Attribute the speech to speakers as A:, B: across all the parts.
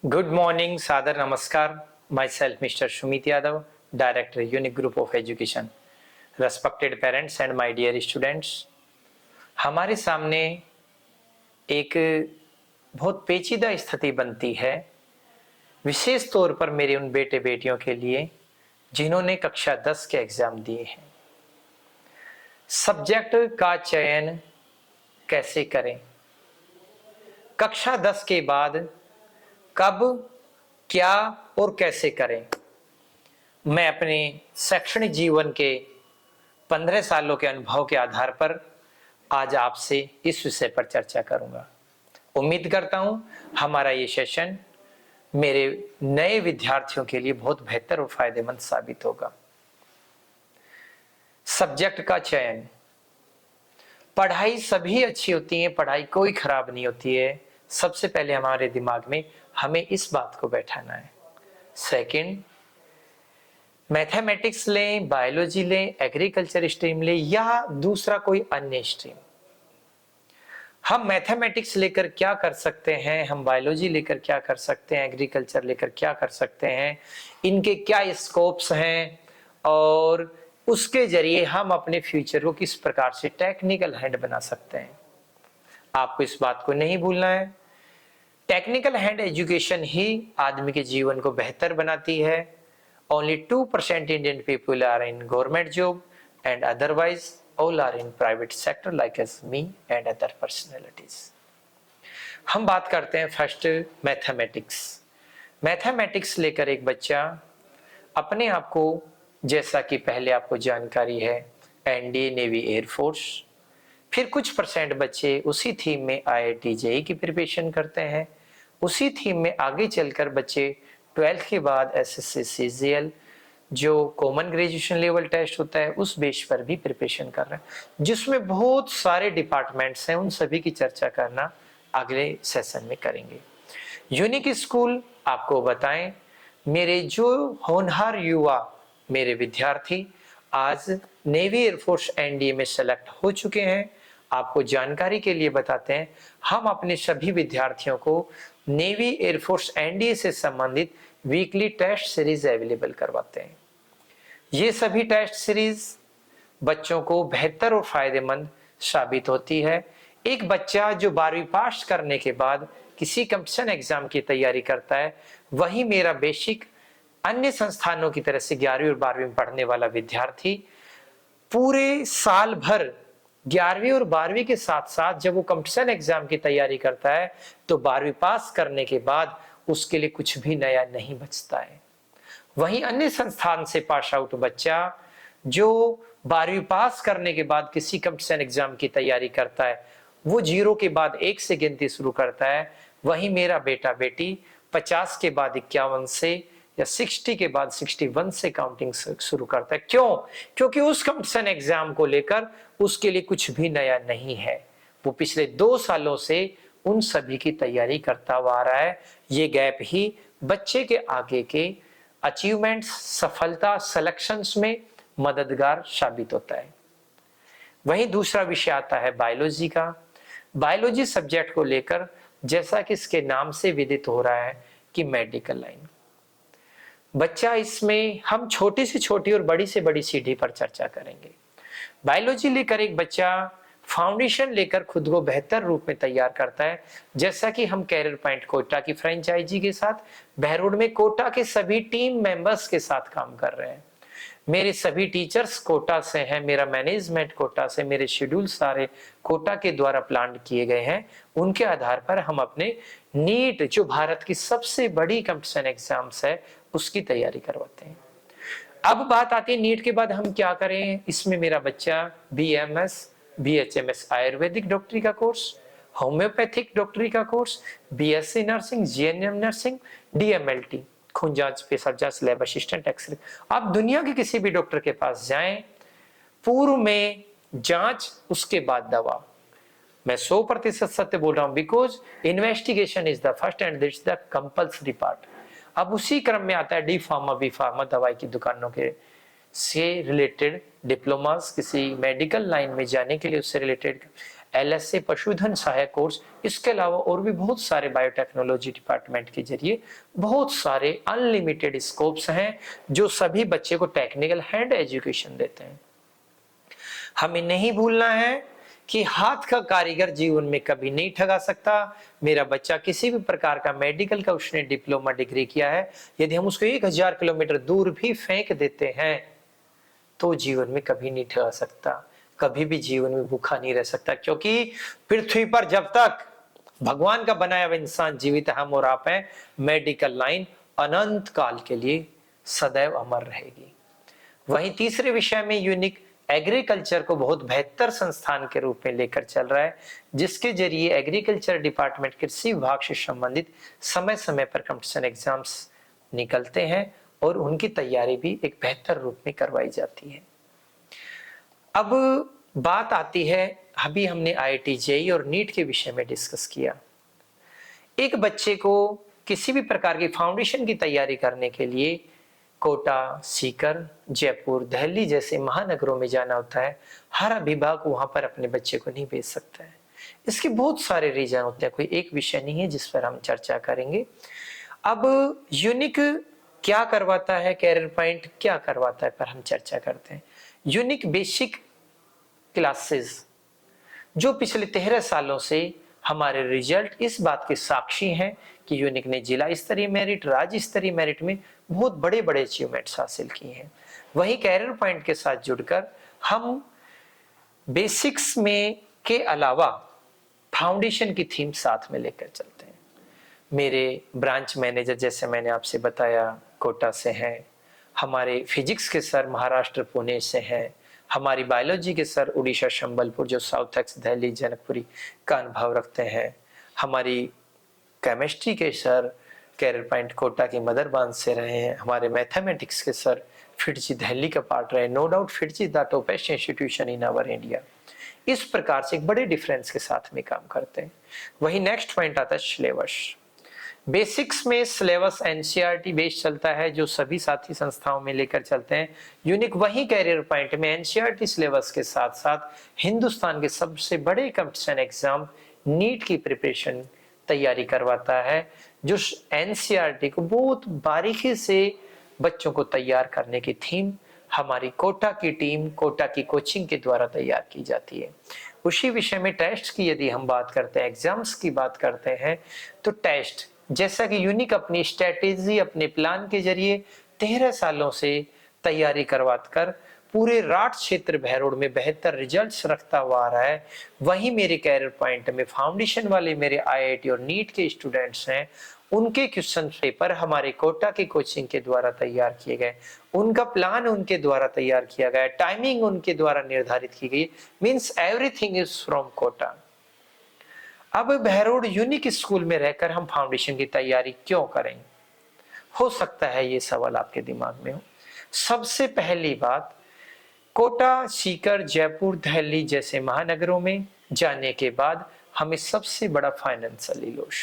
A: Good morning, Sadar Namaskar. Myself, Mr. Shumit Yadav, Director, Unique Group of Education. Respected parents and my dear students, हमारे सामने एक बहुत पेचीदा स्थिति बनती है, विशेष तौर पर मेरे उन बेटे बेटियों के लिए जिन्होंने कक्षा 10 के एग्जाम दिए हैं। सब्जेक्ट का चयन कैसे करें? कक्षा 10 के बाद कब, क्या और कैसे करें? मैं अपने शैक्षणिक जीवन के 15 सालों के अनुभव के आधार पर आज आपसे इस विषय पर चर्चा करूंगा। उम्मीद करता हूं हमारा ये सेशन मेरे नए विद्यार्थियों के लिए बहुत बेहतर और फायदेमंद साबित होगा। सब्जेक्ट का चयन। पढ़ाई सभी अच्छी होती है, पढ़ाई कोई खराब नहीं होती है। सबसे पहले हमारे दिमाग में हमें इस बात को बैठाना है। सेकंड, मैथमेटिक्स लें, बायोलॉजी लें, एग्रीकल्चर स्ट्रीम लें या दूसरा कोई अन्य स्ट्रीम, हम मैथमेटिक्स लेकर क्या कर सकते हैं, हम बायोलॉजी लेकर क्या कर सकते हैं, एग्रीकल्चर लेकर क्या कर सकते हैं, इनके क्या स्कोप्स हैं और उसके जरिए हम अपने फ्यूचर को किस प्रकार से टेक्निकल हैंड बना सकते हैं। आपको इस बात को नहीं भूलना है। टेक्निकल हैंड एजुकेशन ही आदमी के जीवन को बेहतर बनाती है। Only 2% Indian people are in government job and otherwise all are in private sector like as me and other personalities. हम बात करते हैं फर्स्ट मैथमेटिक्स। मैथमेटिक्स लेकर एक बच्चा अपने आप को, जैसा कि पहले आपको जानकारी है, एनडीए, नेवी, एयरफोर्स, फिर कुछ परसेंट बच्चे उसी थीम में आईआईटी जेईई की प्रिपरेशन करते हैं। उसी थीम में आगे चलकर बच्चे 12th के बाद एसएससी सीजीएल जो कॉमन ग्रेजुएशन लेवल टेस्ट होता है उस बेस पर भी प्रिपरेशन कर रहे हैं, जिसमें बहुत सारे डिपार्टमेंट्स हैं। उन सभी की चर्चा करना अगले सेशन में करेंगे। यूनिक स्कूल आपको बताएं, मेरे जो होनहार युवा मेरे विद्यार्थी आज नेवी, एयरफोर्स, एनडीए में सेलेक्ट हो चुके हैं। आपको जानकारी के लिए बताते हैं, हम अपने सभी विद्यार्थियों को नेवी, एयरफोर्स, एनडीए से संबंधित वीकली टेस्ट सीरीज अवेलेबल करवाते हैं। ये सभी टेस्ट सीरीज बच्चों को बेहतर और फायदेमंद साबित होती है। एक बच्चा जो 12वीं पास करने के बाद किसी कंपटीशन एग्जाम की तैयारी करता है, वही मेरा बेसिक अन्य संस्थानों की तरह से 11वीं और 12वीं में पढ़ने वाला विद्यार्थी पूरे साल भर 11वीं और 12वीं के साथ साथ जब वो कंपटीशन एग्जाम की तैयारी करता है तो 12वीं पास करने के बाद उसके लिए कुछ भी नया नहीं बचता है। वहीं अन्य संस्थान से पास आउट बच्चा जो 12वीं पास करने के बाद किसी कंपटीशन एग्जाम की तैयारी करता है, वो 0 के बाद 1 से गिनती शुरू करता है। वहीं मेरा बेटा बेटी 50 के बाद 51 से या 60 के बाद 61 से काउंटिंग शुरू करता है। क्यों? क्योंकि उस कंपटीशन एग्जाम को लेकर उसके लिए कुछ भी नया नहीं है। वो पिछले 2 सालों से उन सभी की तैयारी करता हुआ आ रहा है। ये गैप ही बच्चे के आगे के अचीवमेंट्स, सफलता, सिलेक्शंस में मददगार साबित होता है। वहीं दूसरा विषय आता है बायोलॉजी का। बायोलॉजी सब्जेक्ट को लेकर, जैसा कि इसके नाम से विदित हो रहा है कि मेडिकल लाइन, बच्चा इसमें हम छोटी से छोटी और बड़ी से बड़ी सीढ़ी पर चर्चा करेंगे। बायोलॉजी लेकर एक बच्चा फाउंडेशन लेकर खुद को बेहतर रूप में तैयार करता है, जैसा कि हम कैरियर पॉइंट कोटा की फ्रेंचाइजी के साथ बहरोड में कोटा के सभी टीम मेंबर्स के साथ काम कर रहे हैं। मेरे सभी टीचर्स कोटा से हैं, मेरा मैनेजमेंट कोटा से, मेरे शेड्यूल सारे कोटा के द्वारा प्लान किए गए हैं। उनके आधार पर हम अपने नीट, जो भारत की सबसे बड़ी कंपटीशन एग्जाम्स है, उसकी तैयारी करवाते हैं। अब बात आती है नीट के बाद हम क्या करें। इसमें मेरा बच्चा बीएमएस, बीएचएमएस आयुर्वेदिक डॉक्टरी का कोर्स, होम्योपैथिक डॉक्टरी का course, BSc nursing, GNM nursing, DMLT, खून जांच, पेशाब जांच, लैब असिस्टेंट, एक्सरे। आप दुनिया के किसी भी डॉक्टर के पास जाएं, पूर्व में जांच, उसके बाद दवा। मैं 100% सत्य बोल रहा हूं, because investigation is the first and that's the compulsory part. अब उसी क्रम में आता है डी फार्मा, बी फार्मा, दवाई की दुकानों के से रिलेटेड डिप्लोमास, किसी मेडिकल लाइन में जाने के लिए उससे रिलेटेड LSA पशुधन सहायक कोर्स, इसके अलावा और भी बहुत सारे बायोटेक्नोलॉजी डिपार्टमेंट के जरिए बहुत सारे अनलिमिटेड स्कोप्स हैं जो सभी बच्चे को टेक्निकल हैंड एजुकेशन देते हैं। हमें नहीं भूलना है कि हाथ का कारीगर जीवन में कभी नहीं ठगा सकता। मेरा बच्चा किसी भी प्रकार का मेडिकल का उसने डिप्लोमा डिग्री किया है, यदि हम उसको 1000 किलोमीटर दूर भी फेंक देते हैं तो जीवन में कभी नहीं ठगा सकता, कभी भी जीवन में भूखा नहीं रह सकता, क्योंकि पृथ्वी पर जब तक भगवान का बनाया हुआ इंसान जीवित है, हम और आप हैं, मेडिकल लाइन अनंत काल के लिए सदैव अमर रहेगी। वहीं तीसरे विषय में यूनिक एग्रीकल्चर को बहुत बेहतर संस्थान के रूप में लेकर चल रहा है, जिसके जरिए एग्रीकल्चर डिपार्टमेंट कृषि विभाग से संबंधित समय समय पर कंपटीशन एग्जाम्स निकलते हैं और उनकी तैयारी भी एक बेहतर रूप में करवाई जाती है। अब बात आती है, अभी हमने IIT JEE और नीट के विषय में डिस्कस किया। एक बच्चे को किसी भी प्रकार की फाउंडेशन की तैयारी करने के लिए कोटा, सीकर, जयपुर, दिल्ली जैसे महानगरों में जाना होता है। हर अभिभावक वहां पर अपने बच्चे को नहीं भेज सकता है। इसके बहुत सारे रीजन होते हैं, कोई एक विषय नहीं है जिस पर हम चर्चा करेंगे। अब यूनिक क्या करवाता है, कैरियर पॉइंट क्या करवाता है पर हम चर्चा करते हैं। यूनिक बेसिक क्लासेस जो पिछले 13 सालों से हमारे रिजल्ट इस बात के साक्षी हैं कि यूनिक ने जिला स्तरीय मेरिट, राज्य स्तरीय मेरिट में बहुत बड़े बड़े अचीवमेंट्स हासिल किए हैं। वहीं कैरियर पॉइंट के साथ जुड़कर हम बेसिक्स में के अलावा फाउंडेशन की थीम साथ में लेकर चलते हैं। मेरे ब्रांच मैनेजर जैसे मैंने आपसे बताया कोटा से हैं, हमारे फिजिक्स के सर महाराष्ट्र पुणे से हैं, हमारी बायोलॉजी के सर उड़ीसा संबलपुर जो साउथ एक्स दिल्ली जनकपुरी का अनुभव रखते हैं, हमारी केमिस्ट्री के सर कैरियर पॉइंट कोटा के मदरबान से रहे हैं, हमारे मैथमेटिक्स के सर फिटजी दिल्ली का पार्ट रहे। No doubt FIITJEE the toppest institution in our India. इस प्रकार से एक बड़े डिफरेंस के साथ में काम करते हैं। वही नेक्स्ट पॉइंट आता है सिलेबस। बेसिक्स में सिलेबस NCERT बेस्ड चलता है जो सभी साथी संस्थाओं में लेकर चलते हैं। यूनिक वही कैरियर पॉइंट में NCERT सिलेबस के साथ साथ हिंदुस्तान के सबसे बड़े कंपटीशन एग्जाम नीट की प्रिपरेशन तैयारी करवाता है, जो NCERT को बहुत बारीकी से बच्चों को तैयार करने की थीम हमारी कोटा की टीम, कोटा की कोचिंग के द्वारा तैयार की जाती है। उसी विषय में टेस्ट की यदि हम बात करते हैं, एग्जाम्स की बात करते हैं, तो टेस्ट जैसा कि यूनिक अपनी स्ट्रेटेजी, अपने प्लान के जरिए 13 सालों से तैयारी करवाकर पूरे राठ क्षेत्र बहरोड में बेहतर रिजल्ट्स रखता हुआ आ रहा है, वही मेरे कैरियर पॉइंट में फाउंडेशन वाले मेरे IIT और नीट के स्टूडेंट्स हैं, उनके क्वेश्चन पेपर हमारे कोटा की कोचिंग के द्वारा तैयार किए गए, उनका प्लान उनके द्वारा तैयार किया गया, टाइमिंग उनके द्वारा निर्धारित की गई, means everything is from Kota. अब बहरोड यूनिक स्कूल में रहकर हम फाउंडेशन की तैयारी क्यों करें, हो सकता है ये सवाल आपके दिमाग में हो। सबसे पहली बात, कोटा, सीकर, जयपुर, दिल्ली जैसे महानगरों में जाने के बाद हमें सबसे बड़ा फाइनेंशियल लॉस,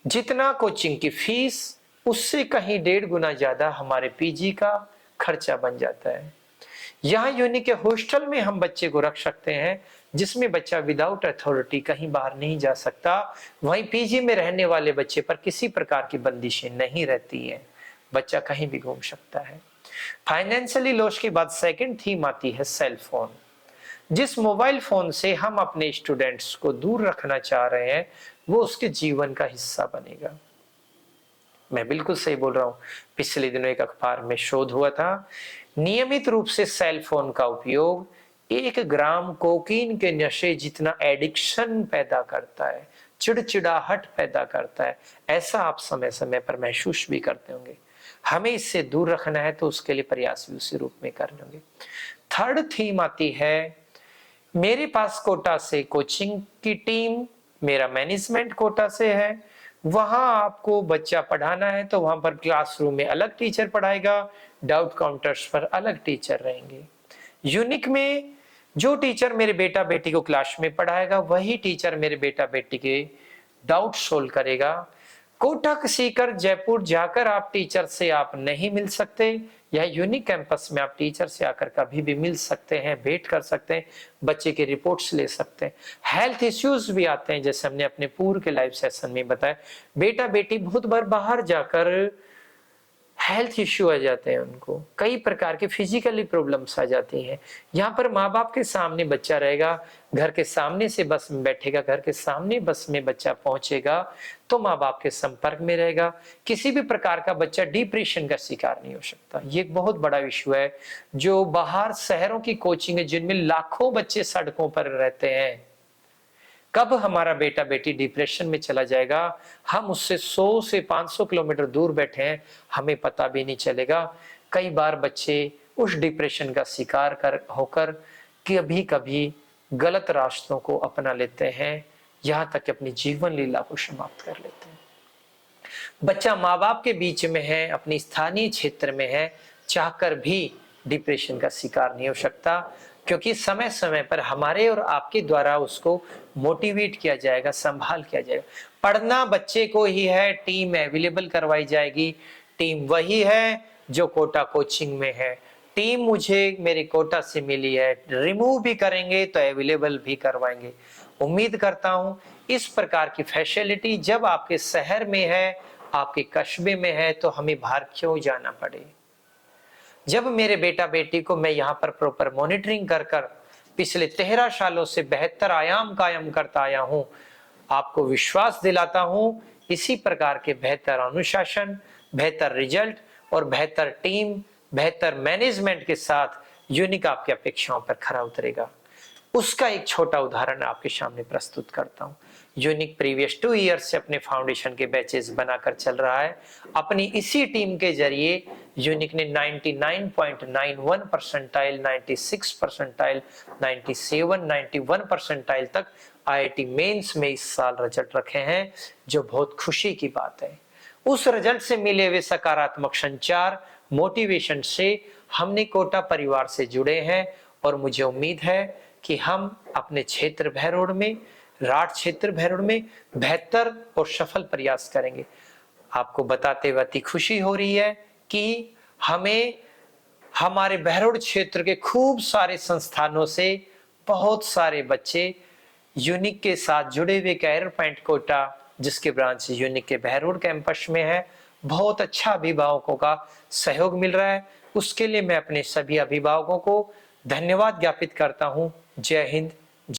A: जितना कोचिंग की फीस उससे कहीं 1.5 गुना ज्यादा हमारे PG का खर्चा बन जाता है। यहाँ यूनिक के हॉस्टल में हम बच्चे को रख सकते हैं जिसमें बच्चा विदाउट अथॉरिटी कहीं बाहर नहीं जा सकता। वहीं PG में रहने वाले बच्चे पर किसी प्रकार की बंदिशें नहीं रहती है, बच्चा कहीं भी घूम सकता है। फाइनेंशियली लॉस के बाद सेकंड थीम आती है सेल फोन। जिस मोबाइल फोन से हम अपने स्टूडेंट्स को दूर रखना चाह रहे हैं वो उसके जीवन का हिस्सा बनेगा। मैं बिल्कुल सही बोल रहा हूँ। पिछले दिनों एक अखबार में शोध हुआ था, नियमित रूप से सेल फोन का उपयोग 1 ग्राम कोकीन के नशे जितना एडिक्शन पैदा करता है, चिड़चिड़ाहट पैदा करता है। ऐसा आप समय समय पर महसूस भी करते होंगे। हमें इससे दूर रखना है तो उसके लिए प्रयास भी उसी रूप में करने होंगे। थर्ड थीम आती है, मेरे पास कोटा से कोचिंग की टीम, मेरा मैनेजमेंट कोटा से है, वहां आपको बच्चा पढ़ाना है तो वहां पर क्लासरूम में अलग टीचर पढ़ाएगा, डाउट काउंटर्स पर अलग टीचर रहेंगे। यूनिक में जो टीचर मेरे बेटा बेटी को क्लास में पढ़ाएगा वही टीचर मेरे बेटा बेटी के डाउट सोल्व करेगा। कोटा, सीकर, जयपुर जाकर आप टीचर से आप नहीं मिल सकते, या यूनिक कैंपस में आप टीचर से आकर कभी भी मिल सकते हैं, भेंट कर सकते हैं, बच्चे के रिपोर्ट्स ले सकते हैं। हेल्थ इश्यूज भी आते हैं, जैसे हमने अपने पूर्व के लाइव सेशन में बताया, बेटा बेटी बहुत बार बाहर जाकर हेल्थ इश्यू आ जाते हैं, उनको कई प्रकार के फिजिकली प्रॉब्लम्स आ जाती हैं। यहाँ पर माँ बाप के सामने बच्चा रहेगा, घर के सामने से बस में बैठेगा, घर के सामने बस में बच्चा पहुंचेगा तो माँ बाप के संपर्क में रहेगा। किसी भी प्रकार का बच्चा डिप्रेशन का शिकार नहीं हो सकता। ये एक बहुत बड़ा इश्यू है जो बाहर शहरों की कोचिंग है जिनमें लाखों बच्चे सड़कों पर रहते हैं। कब हमारा बेटा बेटी डिप्रेशन में चला जाएगा, हम उससे 100 से 500 किलोमीटर दूर बैठे हैं, हमें पता भी नहीं चलेगा। कई बार बच्चे उस डिप्रेशन का शिकार होकर कभी कभी गलत रास्तों को अपना लेते हैं, यहाँ तक कि अपनी जीवन लीला को समाप्त कर लेते हैं। बच्चा माँ बाप के बीच में है, अपनी स्थानीय क्षेत्र में है, चाहकर भी डिप्रेशन का शिकार नहीं हो सकता, क्योंकि समय समय पर हमारे और आपके द्वारा उसको मोटिवेट किया जाएगा, संभाल किया जाएगा। पढ़ना बच्चे को ही है, टीम अवेलेबल करवाई जाएगी। टीम वही है जो कोटा कोचिंग में है। टीम मुझे मेरे कोटा से मिली है, रिमूव भी करेंगे तो अवेलेबल भी करवाएंगे। उम्मीद करता हूं इस प्रकार की फैसिलिटी जब आपके शहर में है, आपके कस्बे में है, तो हमें बाहर क्यों जाना पड़े। जब मेरे बेटा बेटी को मैं यहाँ पर प्रॉपर मॉनिटरिंग कर पिछले 13 सालों से बेहतर आयाम कायम करता आया हूँ, आपको विश्वास दिलाता हूँ इसी प्रकार के बेहतर अनुशासन, बेहतर रिजल्ट और बेहतर टीम, बेहतर मैनेजमेंट के साथ यूनिक आपकी अपेक्षाओं पर खरा उतरेगा। उसका एक छोटा उदाहरण आपके सामने प्रस्तुत करता हूँ। यूनिक प्रीवियस 2 ईयर्स से अपने फाउंडेशन के बैचेस बनाकर चल रहा है। अपनी इसी टीम के जरिए यूनिक ने 99.91 परसेंटाइल, 96 परसेंटाइल, 97, 91 परसेंटाइल तक IIT मेंस में इस साल रिजल्ट रखे हैं, जो बहुत खुशी की बात है। उस रिजल्ट से मिले हुए सकारात्मक संचार, मोटिवेशन से हमने कोटा परिवार से जुड़े हैं और मुझे उम्मीद है कि हम अपने क्षेत्र भैरोड में, राठ क्षेत्र भैरोड में बेहतर और सफल प्रयास करेंगे। आपको बताते हुए अति खुशी हो रही है कि हमें हमारे भैरोड क्षेत्र के खूब सारे संस्थानों से बहुत सारे बच्चे यूनिक के साथ जुड़े हुए कैरियर पॉइंट कोटा, जिसके ब्रांच यूनिक के भैरोड कैंपस में है, बहुत अच्छा अभिभावकों का सहयोग मिल रहा है। उसके लिए मैं अपने सभी अभिभावकों को धन्यवाद ज्ञापित करता हूं। जय हिंद,